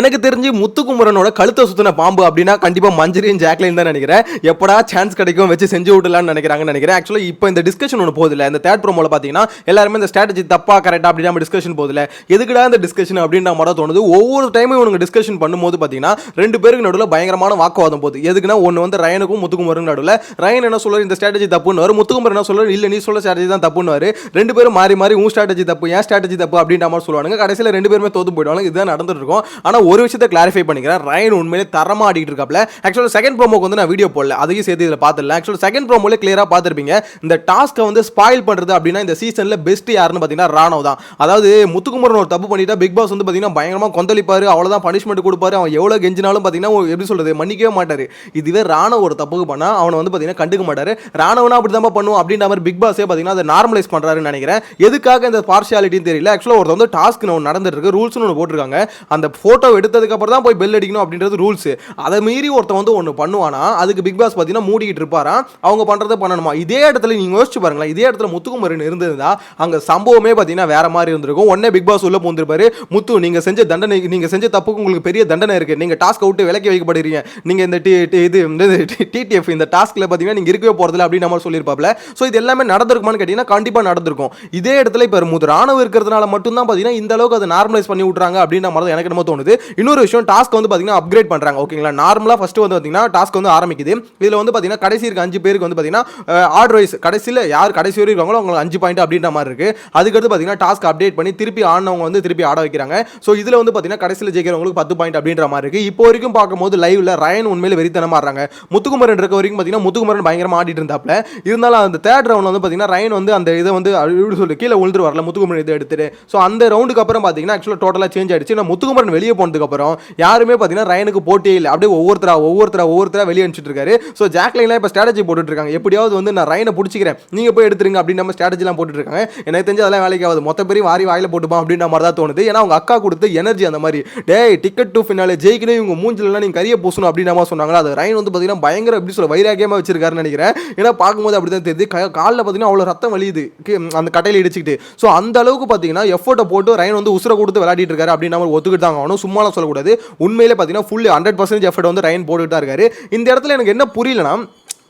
எனக்கு தெரிஞ்சு முத்துக்குமரனோட கழுத்தை சுத்தின பாம்பு அப்படின்னா கண்டிப்பா மஞ்சரியும் ஜாக்லின் தான் நினைக்கிறேன். எப்படா சான்ஸ் கிடைக்கும் வச்சு செஞ்சு விடலாம்னு நினைக்கிறாங்கன்னு நினைக்கிறேன். ஆக்சுவலி இப்போ இந்த டிஸ்கஷன் ஒன்று போதில்லை. இந்த தேர்ட் ப்ரோமோல பார்த்தீங்கன்னா எல்லாருமே இந்த ஸ்ட்ராட்டஜி தப்பா கரெக்டா அப்படி நம்ம டிஸ்கஷன் போதில்லை. எதுக்குடா இந்த டிஸ்கஷன் அப்படின்ற மாதிரி தோணுது. ஒவ்வொரு டைமும் இவங்க டிஸ்கஷன் பண்ணும்போது பார்த்தீங்கன்னா ரெண்டு பேருக்கு நடுவில் பயங்கரமான வாக்குவாதம் போகுது. எதுக்குன்னா ஒன்று வந்து ரயனுக்கும் முத்துக்குமரனுக்கும் நடுவில் ரயன் என்ன சொல்றாரு, இந்த ஸ்ட்ராட்டஜி தப்புன்னு வரும். முத்துக்குமரன் என்ன சொல்றாரு, இல்லை நீ சொல்ல ஸ்ட்ராட்டஜி தான் தப்புன்னு வரு. ரெண்டு பேரும் மாறி மாறி உன் ஸ்ட்ராட்டஜி தப்பு என் ஸ்ட்ராட்டஜி தப்பு அப்படின்ற மாதிரி சொல்லுவாங்க. கடைசியில் ரெண்டு பேருமே தோத்து போயிடுவாங்க. இதுதான் நடந்துட்டு இருக்கும். ஆனால் ஒரு விஷயத்தை கிளாரிஃபை பண்ணிக்கிறேன், ரயன் உண்மையிலே தரமா ஆடிட்டு இருக்காப்ல. ஆக்சுவலா செகண்ட் ப்ரோமோக்கு வந்து நான் வீடியோ போடல, அதையும் சேர்த்து இதில் பார்த்துடலாம். ஆக்சுவலா செகண்ட் ப்ரோமோல கிளியரா பார்த்துருப்பீங்க. இந்த டாஸ்க்கை வந்து ஸ்பாயில் பண்றது அப்படின்னா இந்த சீசன்ல பெஸ்ட் யாருன்னு பார்த்தீங்கன்னா ராணவ் தான். அதாவது முத்துக்குமரன் ஒரு தப்பு பண்ணிட்டா பிக் பாஸ் வந்து பார்த்தீங்கன்னா பயங்கரமா கொந்தளிப்பாரு, அவ்வளோதான் பனிஷ்மெண்ட் கொடுப்பாரு. அவன் எவ்வளோ கெஞ்சினாலும் பார்த்தீங்கன்னா எப்படி சொல்றது மன்னிக்கவே மாட்டாரு. இதுவே ராணவ் ஒரு தப்புக்கு பண்ணா அவனை வந்து பார்த்தீங்கன்னா கண்டுக்க மாட்டாரு. ராணவனா அப்படி தான் பண்ணுவோம் அப்படின்ற மாதிரி பிக் பாஸே பார்த்தீங்கன்னா அதை நார்மலைஸ் பண்றாருன்னு நினைக்கிறேன். எதுக்காக இந்த பார்ஷியாலிட்டின்னு தெரியல. ஆக்சுவலா ஒருத்தர் வந்து டாஸ்க் நடந்துட்டு இருக்கு, ரூல்ஸ்னு ஒன்று போட்டிருக்காங்க. அந்த போட்டோ எடுத்ததுக்கு அப்புறம் தான் போய் பெல் அடிக்கணும் அப்படின்றது ரூல்ஸ். அதை மீறி ஒருத்தன் வந்து ஒன்று பண்ணுவானா அதுக்கு பிக் பாஸ் பார்த்தீங்கன்னா மூடிக்கிட்டு இருப்பாரா, அவங்க பண்றதை பண்ணணுமா. இதே இடத்துல நீங்க யோசிச்சு பாருங்களேன், இதே இடத்துல முத்துக்குமரன் இருந்ததுன்னா அங்க சம்பவமே பார்த்தீங்கன்னா வேற மாதிரி இருந்திருக்கும். உடனே பிக் பாஸ் உள்ள போந்திருப்பாரு, முத்து நீங்க செஞ்ச தண்டனை, நீங்க செஞ்ச தப்புக்கு உங்களுக்கு பெரிய தண்டனை இருக்கு, நீங்க டாஸ்க் விட்டு விலக்கி வைக்கப்படுறீங்க, நீங்க இந்த டிடிஎஃப் இந்த டாஸ்க்ல பார்த்தீங்கன்னா நீங்க இருக்கவே போறதில்ல அப்படின்னு நம்ம சொல்லியிருப்பாப்ல. ஸோ இது எல்லாமே நடந்திருக்குமான்னு கேட்டீங்கன்னா கண்டிப்பா நடந்திருக்கும். இதே இடத்துல இப்போ ராணுவம் இருக்கிறதுனால மட்டும்தான் பார்த்தீங்கன்னா இந்த அளவுக்கு அதை நார்மலைஸ் பண்ணி விட்டுறாங்க அப்படின்ற மாதிரி எனக்கு என்னமோ தோணுது. இன்னொரு விஷயம், டாஸ்க் வந்து பார்த்தீங்கன்னா அப்கிரேட் பண்றாங்க. ஓகேங்களா, நார்மலா ஃபர்ஸ்ட் வந்து பார்த்தீங்கன்னா டாஸ்க் வந்து ஆரம்பிக்குது. இதுல வந்து பார்த்தீங்கன்னா கடைசி இருக்க 5 பேருக்கு வந்து பார்த்தீங்கன்னா ஆர்டர் வைஸ் கடைசியில் யார் கடைசி வரைக்கும் இருக்காங்களோ அவங்களுக்கு 5 பாயிண்ட் அப்படின்ற மாதிரி இருக்கு. அதுக்கடுத்து பார்த்தீங்கன்னா டாஸ்க் அப்டேட் பண்ணி திருப்பி ஆனவங்க வந்து திருப்பி ஆட வைக்கிறாங்க. ஸோ இதுல வந்து பார்த்தீங்கன்னா கடைசியில் ஜெயிக்கிறவங்களுக்கு 10 பாயிண்ட் அப்படின்ற மாதிரி இருக்கு. இப்போ வரைக்கும் பார்க்கும்போது லைவ்ல ரயன் உண்மையில வெறித்தனமா ஆடுறாங்க. முத்துக்குமரன் இருக்க வரைக்கும் பார்த்தீங்கன்னா முத்துக்குமரன் பயங்கரமா ஆடிட்டு இருந்தாப்ல. இருந்தாலும் அந்த தேர்ட் ரவுண்ட் வந்து பார்த்தீங்கன்னா ரயன் வந்து அந்த இதை வந்து சொல்லி கீழே விழுந்துட்டு வரல, முத்துக்குமரன் இதை எடுத்துட்டு. ஸோ அந்த ரவுண்டுக்கு அப்புறம் பார்த்தீங்கன்னா ஆக்சுவலாக டோட்டலாக சேஞ்ச் ஆயிடுச்சு. முத்துக்குமரன் வெளியே போனதுக்கு அப்புறம் யாருமே பார்த்தீங்கன்னா ரயனுக்கு போட்டியே இல்லை. அப்படியே ஒவ்வொருத்தரா வெளியே அனுப்பிச்சிட்டு இருக்காரு. ஸோ ஜாக்லின்லாம் இப்போ ஸ்ட்ராட்டஜி போட்டுட்டு இருக்காங்க, எப்படியாவது வந்து நான் ரயனை பிடிச்சிக்கிறேன், நீங்க போய் எடுத்துருங்க அப்படின்னு நம்ம ஸ்ட்ராட்டஜிலாம் போட்டுட்டு இருக்காங்க. எனக்கு தெரிஞ்சு அதெல்லாம் வேலைக்கு ஆகுது, மொத்த பேரும் வாரி வாயில போட்டுப்பான் அப்படின்ற மாதிரி தான் தோணுது. ஏன்னா அவங்க அக்கா கொடுத்து எனர்ஜி அந்த மாதிரி, டேய் டிக்கெட் டு ஃபினாலே ஜெயிக்கணும், இவங்க மூஞ்சிலலாம் நீங்க கரிய பூசணும் அப்படின்னு நம்ம சொன்னாங்களா, அது ரயன் வந்து பார்த்தீங்கன்னா பயங்கர எப்படி சொல்ல வைராக்கியமா வச்சிருக்காருன்னு நினைக்கிறேன். ஏன்னா பார்க்கும்போது அப்படி தான் தெரியுது, காலில் பார்த்தீங்கன்னா அவ்வளோ ரத்தம் வலியுது அந்த கட்டையில் இடிச்சுக்கிட்டு. ஸோ அந்த அளவுக்கு பார்த்தீங்கன்னா எஃபோர்ட்டை போட்டு ரயன் வந்து உசுரை கொடுத்து விளையாடிட்டு இருக்காரு அப்படின்னு நம்ம ஒத்துக்கிட்டு தான் ஆகணும், சும்மாலாம் சொல்லக்கூடாது. உண்மையிலே பார்த்தீங்கன்னா ஃபுல் 100% எஃபர்ட் வந்து ரயன் போட்டுட்டு தான் இருக்காரு. இந்த இடத்துல எனக்கு என்ன புரியலனா,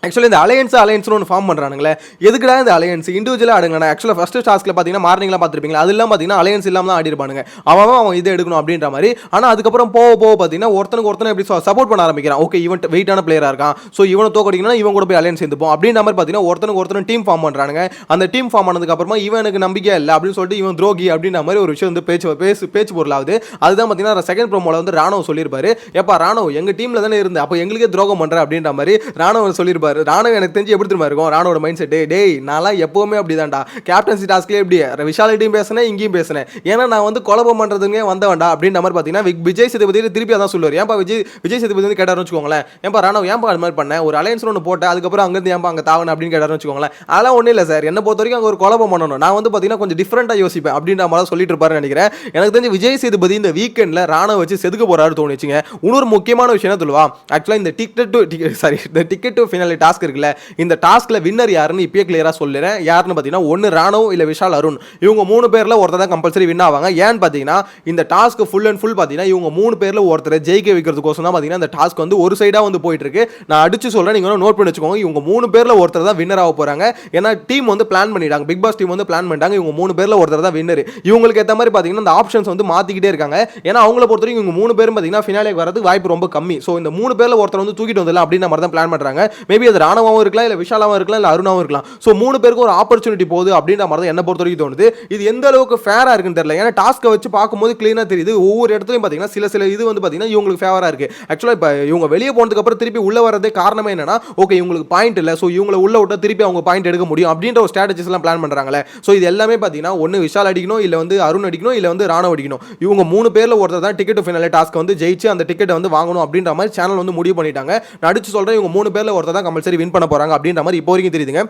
ஆக்சுவலி இந்த அலையன்ஸ்னு ஒன்று ஃபார்ம் பண்ணுறானுங்களே, எதுக்குடா இந்த அலையன்ஸ் இண்டிவிஜுவலாக ஆடுங்கண்ணா. ஆக்சுவலாக ஃபர்ஸ்ட் டாஸ்க்கில் பார்த்தீங்கன்னா மார்னிங்லாம் பார்த்துருப்பீங்களா, அதெல்லாம் பார்த்தீங்கன்னா அலையன்ஸ் இல்லாமல் தான் ஆடிருப்பானுங்க, அவன் இதை எடுக்கணும் அப்படின்ற மாதிரி. ஆனால் அதுக்கப்புறம் போக பார்த்தீங்கன்னா ஒருத்தனை எப்படி சப்போர்ட் பண்ண ஆரம்பிக்கிறான். ஓகே இவன் வெயிட்டான பிளேயராக இருக்கான், ஸோ இவனை தோக்கடிக்கணும்னா இவன் கூட போய் அலையன்ஸ் சேர்ந்துப்போம் அப்படின்ற மாதிரி பார்த்தீங்கன்னா ஒருத்தனுக்கு டீம் ஃபார்ம் பண்ணுறானுங்க. அந்த டீம் ஃபார்ம் ஆனதுக்கப்புறமா இவன் எனக்கு நம்பிக்கை இல்லை அப்படின்னு சொல்லிட்டு இவன் துரோகி அப்படின்ற மாதிரி ஒரு விஷயம் வந்து பேச்சு பொருளாகுது. அதுதான் பார்த்தீங்கன்னா செகண்ட் ப்ரோமோல வந்து ராணுவ சொல்லியிருப்பாரு, எப்பா ராணுவ எங்கள் டீமில் தானே இருந்து அப்போ எங்களுக்கே துரோகம் பண்ணுற அப்படின்ற மாதிரி ராணுவ சொல்லியிருப்பாரு. ராணுவ எனக்கு தெரிஞ்சு எப்படி தெரியுமா இருக்கும் ராணோட மைண்ட் செட், டேய் நான்லாம் எப்பவுமே அப்படிதான்டா, கேப்டன்சி டாஸ்க்லேயே எப்படி விஷாலிட்டியும் பேசினேன் இங்கேயும் பேசினேன், ஏன்னா நான் வந்து குழப்பம் பண்ணுறதுங்க வந்தவன்டா அப்படின்ற மாதிரி பார்த்தீங்கன்னா விஜய் சேதுபதி திருப்பி அதான் சொல்லுவார். ஏன்பா விஜய் சேதுபதி வந்து கேட்டாருன்னு வச்சுக்கோங்களேன், ஏன்பா ராணவ் ஏன்பா அது மாதிரி பண்ணேன், ஒரு அலையன்ஸ் ஒன்று போட்டேன் அதுக்கப்புறம் அங்கேருந்து ஏன்பா அங்கே தாவணும் அப்படின்னு கேட்டாருன்னு வச்சுக்கோங்களேன். அதெல்லாம் ஒன்றும் இல்லை சார், என்னை பொறுத்த வரைக்கும் அங்கே ஒரு குழப்பம் பண்ணணும், நான் வந்து பார்த்தீங்கன்னா கொஞ்சம் டிஃப்ரெண்ட்டாக யோசிப்பேன் அப்படின்ற மாதிரி சொல்லிட்டு இருப்பாருன்னு நினைக்கிறேன். எனக்கு தெரிஞ்சு விஜய் சேதுபதி இந்த வீக்கெண்டில் ராணவ் வச்சு செதுக்க போறாரு தோணுச்சுங்க. இன்னொரு முக்கியமான விஷயம் என்ன சொல்லுவா, ஆக்சுவலாக இந்த டிக்கெட் டு ஃபினாலே டாஸ்க் இருக்குல்ல, இந்த டாஸ்க்ல வின்னர் யாருன்னு இப்பயே கிளியரா சொல்லிறேன். யாருன்னு பார்த்தீங்கன்னா ஒன்று ராணவ் இல்லை விஷால் அருண், இவங்க 3 பேர்ல ஒருத்தர் தான் கம்பல்சரி வின் ஆவாங்க. ஏன்னு பார்த்தீங்கன்னா இந்த டாஸ்க் ஃபுல் அண்ட் ஃபுல் பார்த்தீங்கன்னா இவங்க 3 பேர்ல ஒருத்தரை ஜெயிக்க வைக்கிறதுக்கோசம் தான் பார்த்தீங்கன்னா இந்த டாஸ்க் வந்து ஒரு சைடாக வந்து போயிட்டு இருக்கு. நான் அடிச்சு சொல்றேன், நீங்க நோட் பண்ணி வச்சுக்கோங்க. இவங்க 3 பேர்ல ஒருத்தர் தான் வின்னர் ஆக போறாங்க. ஏன்னா டீம் வந்து பிளான் பண்ணிட்டாங்க, பிக் பாஸ் டீம் வந்து பிளான் பண்ணிட்டாங்க, இவங்க 3 பேர்ல ஒருத்தர் தான் வின்னர். இவங்களுக்கு ஏற்ற மாதிரி பார்த்தீங்கன்னா இந்த ஆப்ஷன்ஸ் வந்து மாத்திக்கிட்டே இருக்காங்க. ஏன்னா அவங்கள பொறுத்தவரைக்கும் இவங்க 3 பேரும் பார்த்தீங்கன்னா ஃபினாலேக்கு வரதுக்கு வாய்ப்பு ரொம்ப கம்மி. ஸோ இந்த 3 பேர்ல ஒருத்தர் வந்து தூக்கிட்டு வந்துடலாம் அப்படின்ற மாதிரி தான் பிளான் பண்றாங்க. மேபி அது ராணவாவும் இருக்கலாம், இல்லை விஷாலாவும் இருக்கலாம், இல்லை அருணாவும் இருக்கலாம். ஸோ 3 பேருக்கு ஒரு ஆப்பர்ச்சுனிட்டி போகுது அப்படின்ற மாதிரி தான் என்ன பொறுத்த வரைக்கும் தோணுது. இது எந்த அளவுக்கு ஃபேரா இருக்குன்னு தெரியல. ஏன்னா டாஸ்க்கை வச்சு பார்க்கும்போது கிளீனா தெரியுது, ஒவ்வொரு இடத்துலையும் பார்த்தீங்கன்னா சில இது வந்து பார்த்தீங்கன்னா இவங்களுக்கு ஃபேவரா இருக்கு. ஆக்சுவலாக இப்போ இவங்க வெளியே போனதுக்கு அப்புறம் திருப்பி உள்ள வரதே காரணமே என்னன்னா, ஓகே இவங்களுக்கு பாயிண்ட் இல்லை, ஸோ இவங்களை உள்ள விட்டா திருப்பி அவங்க பாயிண்ட் எடுக்க முடியும் அப்படின்ற ஒரு ஸ்ட்ராட்டஜிஸ் எல்லாம் பிளான் பண்றாங்களே. ஸோ இது எல்லாமே பார்த்தீங்கன்னா ஒன்று விஷால் அடிக்கணும், இல்லை வந்து அருண் அடிக்கணும், இல்லை வந்து ராணவ் அடிக்கணும். இவங்க 3 பேர்ல ஒருத்தர் தான் டிக்கெட் ஃபினாலே டாஸ்க் வந்து ஜெயிச்சு அந்த டிக்கெட்டை வந்து வாங்கணும் அப்படின்ற மாதிரி சேனல் வந்து முடிவு பண்ணிட்டாங்க. நான் அடிச்சு சொல்றேன், இவங்க 3 பேர்ல ஒருத்தர் தான் கம்பல்சரி வின் பண்ண போறாங்க அப்படின்ற மாதிரி இப்போ வரைக்கும் தெரியுதுங்க.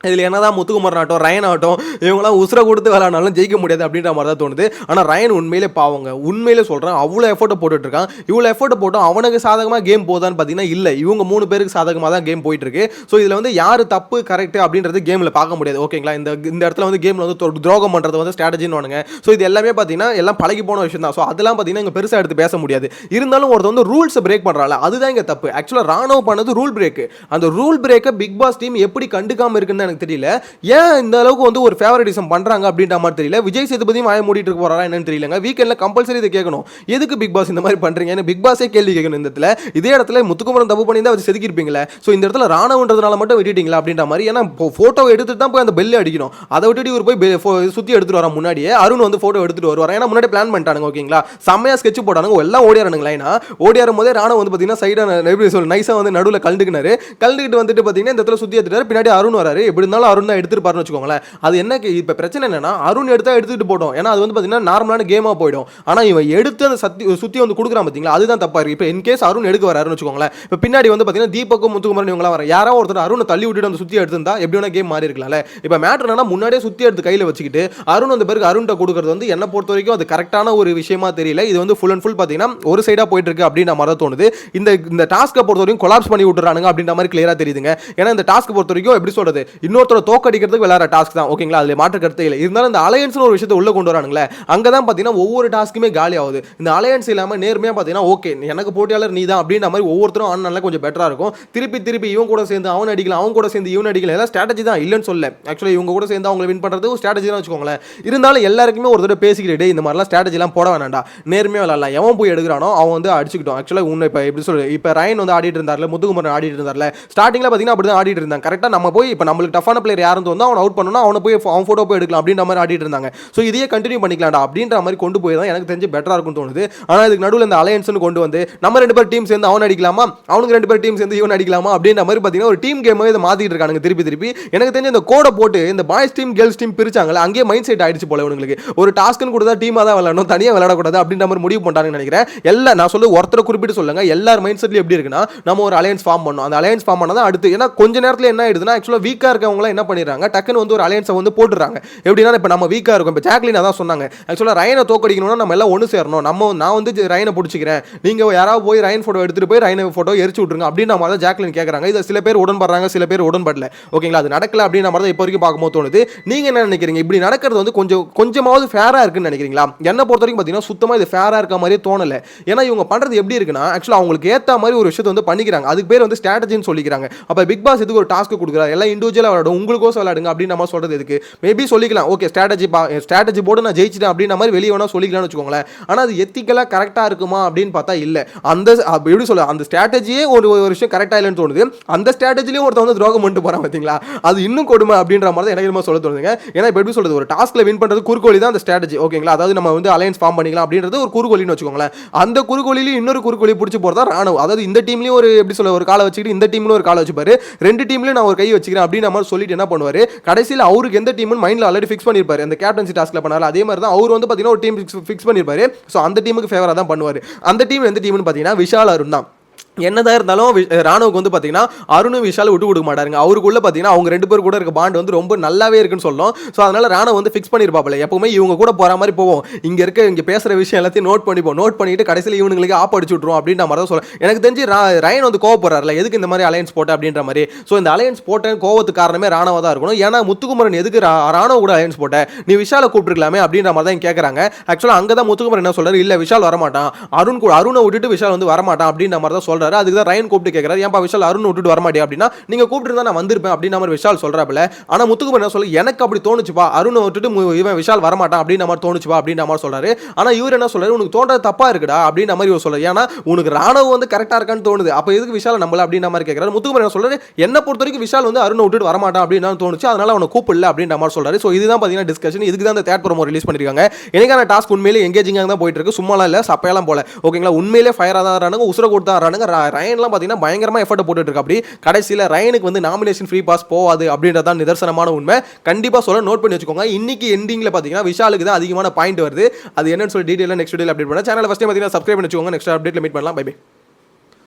இதில் என்னதான் முத்துக்குமரன் ஆகட்டும் ரயன் ஆகட்டும் இவங்களாம் உசுரை கொடுத்து விளாட்னாலும் ஜெயிக்க முடியாது அப்படின்ற மாதிரி தான் தோணுது. ஆனால் ரயன் உண்மையிலே பாவங்க, உண்மையிலே சொல்கிறேன், அவ்வளோ எஃபோர்ட்டை போட்டுட்ருக்கான். இவ்வளோ எஃபோர்ட்டை போட்டோம் அவனுக்கு சாதகமாக கேம் போதான்னு பார்த்தீங்கன்னா இல்லை, இவங்க 3 பேருக்கு சாதகமாக தான் கேம் போயிட்டுருக்கு. ஸோ இதில் வந்து யார் தப்பு கரெக்ட் அப்படின்றது கேமில் பார்க்க முடியாது. ஓகேங்களா, இந்த இடத்துல வந்து கேமில் வந்து துரோகம் பண்ணுறது வந்து ஸ்ட்ராட்டஜின்னு வானுங்க. ஸோ இது எல்லாமே பார்த்தீங்கன்னா எல்லாம் பழகி போன விஷயம் தான். ஸோ அதெல்லாம் பார்த்தீங்கன்னா இங்கே பெருசாக எடுத்து பேச முடியாது. இருந்தாலும் ஒருத்தர் வந்து ரூல்ஸை பிரேக் பண்ணுறாள், அதுதான் இங்கே தப்பு. ஆக்சுவலாக ராணுவ பண்ணது ரூல் பிரேக்கு. அந்த ரூல் பிரேக்கை பிக் பாஸ் டீம் எப்படி கண்டுக்காமல் இருக்குன்னு எனக்கு தெரியல. ஏன் இந்த அளவுக்கு வந்து ஒரு ஃபேவரட்டிசம் பண்றாங்க அப்படின்ற மாதிரி தெரியல. விஜய் சேதுபதியும் வாய மூடிட்டு இருக்க போறாரா என்னன்னு தெரியலங்க. வீக்கெண்ட்ல கம்பல்சரி இதை கேட்கணும், எதுக்கு பிக் பாஸ் இந்த மாதிரி பண்றீங்கன்னு பிக் பாஸே கேள்வி கேட்கணும். இந்த இடத்துல இதே இடத்துல முத்துக்குமரன் தப்பு பண்ணி தான் செதுக்கி இருப்பீங்களே. ஸோ இந்த இடத்துல ராணுவன்றதுனால மட்டும் விட்டுட்டீங்களா அப்படின்ற மாதிரி. ஏன்னா போட்டோ எடுத்துட்டு தான் போய் அந்த பெல் அடிக்கணும். அதை விட்டுட்டு இவர் போய் சுத்தி எடுத்துட்டு வர முன்னாடியே அருண் வந்து போட்டோ எடுத்துட்டு வருவார். ஏன்னா முன்னாடி பிளான் பண்ணிட்டானுங்க. ஓகேங்களா, செம்மையா ஸ்கெட்ச் போட்டானுங்க, எல்லாம் ஓடியாருங்க லைனா. ஓடியாரும் போதே ராணுவ வந்து பாத்தீங்கன்னா சைடா நைஸா வந்து நடுவில் கலந்துக்கிட்டு வந்துட்டு பாத்தீங்கன்னா இந்த இடத்துல சுத்தி எடுத்துட்டாரு. பின்னாடி அருண் வராரு. எப்படி இருந்தாலும் அருண் தான் எடுத்துட்டு வச்சுக்கோங்களேன். அது என்ன இப்ப பிரச்சனை என்னன்னா அருண் எடுத்துட்டு போட்டோம். ஏன்னா அது வந்து பாத்தீங்கன்னா நார்மலான கேமா போயிடும். ஆனா இவன் எடுத்து அந்த சுத்தி வந்து கொடுக்குறான் பாத்தீங்களா, அதுதான் தப்பா இருக்கு. இப்ப இன்கேஸ் அருண் எடுக்க வராருன்னு வச்சுக்கோங்களேன், இப்ப பின்னாடி வந்து பாத்தீங்கன்னா தீபக்கும் முத்துக்குமரன் இவங்க வர யாராவது ஒருத்தர் அருணை தள்ளி விட்டுட்டு அந்த சுத்தி எடுத்துருந்தா எப்படி வேணா கேம் மாறி இருக்கலாம்ல. இப்ப மேட்டர் என்னன்னா முன்னாடியே சுத்தி எடுத்து கையில வச்சுக்கிட்டு அருண் அந்த பேருக்கு அருண்கிட்ட கொடுக்கறது வந்து என்ன பொறுத்த வரைக்கும் அது கரெக்டான ஒரு விஷயமா தெரியல. இது வந்து ஃபுல் அண்ட் ஃபுல் பாத்தீங்கன்னா ஒரு சைடா போயிட்டு இருக்கு அப்படின்ற மாதிரி தோணுது. இந்த டாஸ்க்கை பொறுத்த வரைக்கும் கொலாப்ஸ் பண்ணி விட்டுறானுங்க அப்படின்ற மாதிரி கிளியரா தெரியுதுங்க. ஏன்னா இந்த டாஸ்க் பொறுத்த வரைக்கும் எப்படி சொல்றது, இன்னொருத்தர தோக்கடிக்கிறதுக்கு விளையாடுற டாஸ்க் தான். ஓகேங்களா, அதுல மாற்று கருத்து இல்லை. இருந்தாலும் இந்த அலையன்ஸ்னு ஒரு விஷயத்தை உள்ள கொண்டு வரானுங்களே, அங்க தான் பாத்தீங்கன்னா ஒவ்வொரு டாஸ்க்குமே காலி ஆகுது. இந்த அலையன்ஸ் இல்லாம நேர்மையா பாத்தீங்கன்னா ஓகே எனக்கு போட்டியாளர் நீ தான் அப்படின்ற மாதிரி ஒவ்வொருத்தரும் ஆனால கொஞ்சம் பெட்டரா இருக்கும். திருப்பி இவன் கூட சேர்ந்து அவன் அடிக்கலாம், அவன் கூட சேர்ந்து இவன் அடிக்கலாம், எல்லாம் ஸ்ட்ராட்டஜி தான், இல்லைன்னு சொல்ல. ஆக்சுவலி இவங்க கூட சேர்ந்து அவங்க வின் பண்றது ஒரு ஸ்ட்ராட்டஜி தான் வச்சுக்கோங்களேன். இருந்தாலும் எல்லாருக்குமே ஒரு தடவை பேசிக்கிட்டு இந்த மாதிரிலாம் ஸ்ட்ராட்டஜி எல்லாம் போட வேணாண்டா, நேர்மையா விளையாடலாம். எவன் போய் எடுக்கிறானோ அவன் வந்து அடிச்சுக்கிட்டோம். ஆக்சுவலா உன்னை இப்ப எப்படி சொல்றது, இப்ப ரயன் வந்து ஆடிட்டு இருந்தார்ல, முத்துக்குமரன் ஆடிட்டு இருந்தார்ல, ஸ்டார்டிங்ல பாத்தீங்கன்னா அப்படிதான் ஆடிட்டு இருந்தாங்க. கரெக்டா நம்ம போய் இப்ப நம்மளுக்கு டஃபான பிளேயர் யாரும் வந்து அவன் அவுட் பண்ணணும், அவனை போய் அவன் போட்டோ போய் எடுக்கலாம் அப்படின்ற மாதிரி ஆடிட்டு இருந்தாங்க. ஸோ இதையே கண்டினியூ பண்ணிக்கலாம்டா அப்படின்ற மாதிரி கொண்டு போய் தான் எனக்கு தெரிஞ்சு பெட்டரா இருக்கும்னு தோணுது. ஆனால் இதுக்கு நடுவில் இந்த அலையன்ஸ்னு கொண்டு வந்து நம்ம 2 பேர் டீம் சேர்ந்து அவன் அடிக்கலாமா, அவனுக்கு 2 பேர் டீம் சேர்ந்து இவன் அடிக்கலாமா அப்படின்ற மாதிரி பார்த்தீங்கன்னா ஒரு டீம் கேம் இதை மாத்திட்டு இருக்கானுங்க திருப்பி. எனக்கு தெரிஞ்ச இந்த கோடை போட்டு இந்த பாய்ஸ் டீம் கேர்ள்ஸ் டீம் பிரிச்சாங்களே, அங்கேயே மைண்ட் செட் ஆயிடுச்சு போல இவங்களுக்கு. ஒரு டாஸ்க்னு கொடுத்தா டீமாக தான் விளையாடணும், தனியாக விளையாடக்கூடாது அப்படின்ற மாதிரி முடிவு பண்ணாங்கன்னு நினைக்கிறேன். எல்லாம் நான் சொல்ல ஒருத்தரை குறிப்பிட்டு சொல்லுங்க, எல்லார் மைண்ட் செட்லையும் எப்படி இருக்குன்னா நம்ம ஒரு அலையன்ஸ் ஃபார்ம் பண்ணணும். அந்த அலையன்ஸ் ஃபார்ம் பண்ணால் அடுத்து, ஏன்னா கொஞ்ச நேரத்தில் என்ன ஆயிடுதுன்னா ஆக்சுவலாக வீக்காக இருக்கவங்க என்ன பண்ணிடுறாங்க, டக்குன்னு வந்து ஒரு அலையன்ஸை வந்து போட்டுறாங்க. எப்படின்னா இப்போ நம்ம வீக்காக இருக்கும். இப்போ ஜாக்லின் அதான் சொன்னாங்க, ஆக்சுவலாக ரயனை தோக்கடிக்கணும்னா நம்ம எல்லாம் ஒன்று சேரணும். நான் வந்து ரயனை பிடிச்சிக்கிறேன், நீங்கள் யாராவது போய் ரயன் ஃபோட்டோ எடுத்துகிட்டு போய் ரயனை ஃபோட்டோ எரிச்சு விட்ருங்க அப்படின்னு மாதிரி தான் ஜாக்லின் கேட்குறாங்க. இதை சில பேர் உடன்படுறாங்க, சில பேர் உடன்படல. ஓகேங்களா, அது நடக்கல அப்படின்ற மாதிரி தான் இப்போ வரைக்கும் பார்க்கும்போது தோணுது. நீங்கள் என்ன நினைக்கிறீங்க, இப்படி நடக்கிறது வந்து கொஞ்சமாவது ஃபேராக இருக்குன்னு நினைக்கிறீங்களா? என்னை பொறுத்த வரைக்கும் பார்த்தீங்கன்னா சுத்தமாக இது ஃபேராக இருக்க மாதிரியே தோணலை. ஏன்னா இவங்க பண்ணுறது எப்படி இருக்குன்னா ஆக்சுவலாக அவங்களுக்கு ஏற்ற மாதிரி ஒரு விஷயத்தை வந்து பண்ணிக்கிறாங்க. அதுக்கு பேர் வந்து ஸ்ட்ராட்டஜின்னு சொல்லிக்கிறாங்க. அப்போ பிக் பாஸ் இதுக்கு ஒரு டாஸ்க் கொடுக்குறாரு, எல்லாம் இண்டிவிஜுவலாக விளையாடும், உங்களுக்கோசம் விளையாடுங்க அப்படின்னு நம்ம சொல்கிறது எதுக்கு? மேபி சொல்லிக்கலாம், ஓகே ஸ்ட்ராட்டஜி போர்டு நான் ஜெயிச்சிட்டேன் அப்படின்ற மாதிரி வெளியே வேணா சொல்லிக்கலாம்னு வச்சுக்கோங்களேன். ஆனால் அது எத்திக்கலாக கரெக்டாக இருக்குமா அப்படின்னு பார்த்தா இல்லை. அந்த எப்படி சொல்ல, அந்த ஸ்ட்ராட்டஜியே ஒரு விஷயம் கரெக்டாக இல்லைன்னு தோணுது. அந்த ஸ்ட்ராட்டஜிலையும் ஒருத்தர் வந்து துரோகம் பண்ணிட்டு போகிறான் பார்த்தீங்களா, அது இன்னும் கொடுமை அப்படின்ற மாதிரி தான் எனக்கு சொல்ல தோணுதுங்க. ஏன்னா இப்போ எப்படி சொல்றது, ஒரு டாஸ்க்ல வின் பண்ணுறது குறுக்கோலி தான் அந்த ஸ்ட்ராட்டஜி. ஓகேங்களா, அதாவது நம்ம வந்து அலையன்ஸ் ஃபார்ம் பண்ணிக்கலாம் அப்படின்றது ஒரு குறுக்கோலின்னு வச்சுக்கோங்களேன். அந்த குறுக்கோலிலையும் இன்னொரு குறுக்கோலி பிடிச்சி போகிறதா ராணுவம். அதாவது இந்த டீம்லையும் ஒரு எப்படி சொல்ல ஒரு காலை வச்சுக்கிட்டு இந்த டீம்ல ஒரு காலை வச்சுப்பாரு, 2 டீம்லையும் நான் ஒரு கை வச்சுக்கிறேன் அப்படின்னு நம்ம சொல்லிட்டு என்ன பண்ணுவார், கடைசியில் அவருக்கு எந்த டீம்னு மைண்டில் ஆல்ரெடி ஃபிக்ஸ் பண்ணியிருப்பாரு. அந்த கேப்டன்சி டாஸ்க்ல பண்ணாரு அதே மாதிரி தான் அவர் வந்து பார்த்தீங்கன்னா ஒரு டீம் ஃபிக்ஸ் பண்ணியிருப்பாரு. ஸோ அந்த டீமுக்கு ஃபேவராக தான் பண்ணுவார். அந்த டீம் எந்த டீம்னு பார்த்தீங்கன்னா விஷால் அருண் தான். என்னதான் இருந்தாலும் ராணுவுக்கு வந்து பார்த்தீங்கன்னா அருணும் விஷால் விட்டு கொடுக்க மாட்டாருங்க. அவருக்குள்ள பார்த்தீங்கன்னா அவங்க 2 பேர் கூட இருக்க பாண்ட் வந்து ரொம்ப நல்லாவே இருக்குன்னு சொல்லணும். ஸோ அதனால ராணுவ வந்து ஃபிக்ஸ் பண்ணியிருப்பாப்ல, எப்பவுமே இவங்க கூட போகிற மாதிரி போவோம், இங்கே பேசுகிற விஷயம் எல்லாத்தையும் நோட் பண்ணிட்டு கடைசியில் இவங்களுக்கு ஆப் அடிச்சு விட்ருவோம் அப்படின்ற மாதிரி தான் சொல்ல. எனக்கு தெரிஞ்சு ரயன் வந்து கோவப்படுறாருல, எதுக்கு இந்த மாதிரி அலையன்ஸ் போட்ட அப்படின்ற மாதிரி. ஸோ இந்த அலையன்ஸ் போட்டேன் கோவத்துக்கு காரணமே ராணுவ தான் இருக்கணும். ஏன்னா முத்துக்குமரன் எதுக்கு ராணுவ கூட அலையன்ஸ் போட்ட, நீ விஷாலை கூப்பிட்டுருக்கலாமே அப்படின்ற மாதிரி தான் கேட்குறாங்க. ஆக்சுவலாக அங்கே தான் முத்துக்குமரன் என்ன சொல்றாரு, இல்லை விஷால் வரமாட்டான், அருணை விட்டுட்டு விஷால் வந்து வரமாட்டான் அப்படின்ற மாதிரி தான் சொல்றாரு. அதுக்கு தான் ரயன் கூப்பிட்டு கேட்கிறாரு, ஏன்பா விஷால் அருண் விட்டுட்டு வரமாட்டே அப்படின்னா, நீங்க கூப்பிட்டு நான் வந்திருப்பேன் அப்படின்ற மாதிரி விஷால் சொல்றாப்ல. ஆனா முத்துக்குமரன் என்ன சொல்ல, எனக்கு அப்படி தோணுச்சுப்பா, அருணை விட்டுட்டு இவன் விஷால் வரமாட்டான் அப்படின்ற மாதிரி தோணுச்சுப்பா அப்படின்ற மாதிரி சொல்றாரு. ஆனா இவர் என்ன சொல்றாரு, உனக்கு தோன்றது தப்பா இருக்குடா அப்படின்ற மாதிரி இவர் சொல்றாரு. ஏன்னா உனக்கு ராணுவ வந்து கரெக்டா இருக்கான்னு தோணுது, அப்ப எதுக்கு விஷால் நம்மள அப்படின்ற மாதிரி கேட்கிறாரு. முத்துக்குமரன் என்ன சொல்றாரு, என்ன பொறுத்த வரைக்கும் விஷால் வந்து அருணை விட்டுட்டு வரமாட்டான் அப்படின்னு தோணுச்சு, அதனால அவனை கூப்பிடல அப்படின்ற மாதிரி சொல்றாரு. ஸோ இதுதான் பார்த்தீங்கன்னா டிஸ்கஷன். இதுக்கு தான் இந்த தேர்ட் ப்ரோமோ ரிலீஸ் பண்ணிருக்காங்க. எனக்கான டாஸ்க் உண்மையிலே எங்கேஜிங்காக தான் போயிட்டு இருக்கு, சும்மாலாம் இல்லை, சப்பையெல்லாம் போல. ஓகேங்களா, உண்மையிலே ஃபயராக தான் ஆறானுங்க, உசுர கொடுத்தா ஆறானுங்க. ரயன்லாம் பார்த்தீங்கன்னா பயங்கரமா எஃபர்ட் போட்டுட்டு இருக்கு. அப்படி கடைசியில் ரயனுக்கு வந்து நாமினேஷன் ஃப்ரீ பாஸ் போவாது அப்படின்றதான் நிதர்சனமான உண்மை. கண்டிப்பா சொல்ல நோட் பண்ணி வச்சுக்கோங்க. இன்னைக்கு எண்டிங்ல பார்த்தீங்கன்னா விஷாலுக்கு தான் அதிகமான பாயிண்ட் வருது. அது என்னன்னு சொல்லி டீடைலா நெக்ஸ்ட் வீடியோல அப்டேட் பண்ணலாம். சேனலை ஃபர்ஸ்ட் டைம் பார்த்தீங்கன்னா சப்ஸ்கிரைப் பண்ணி வச்சுக்கோங்க. நெக்ஸ்ட் அப்டேட்ல மீட் பண்ணலாம். Bye by.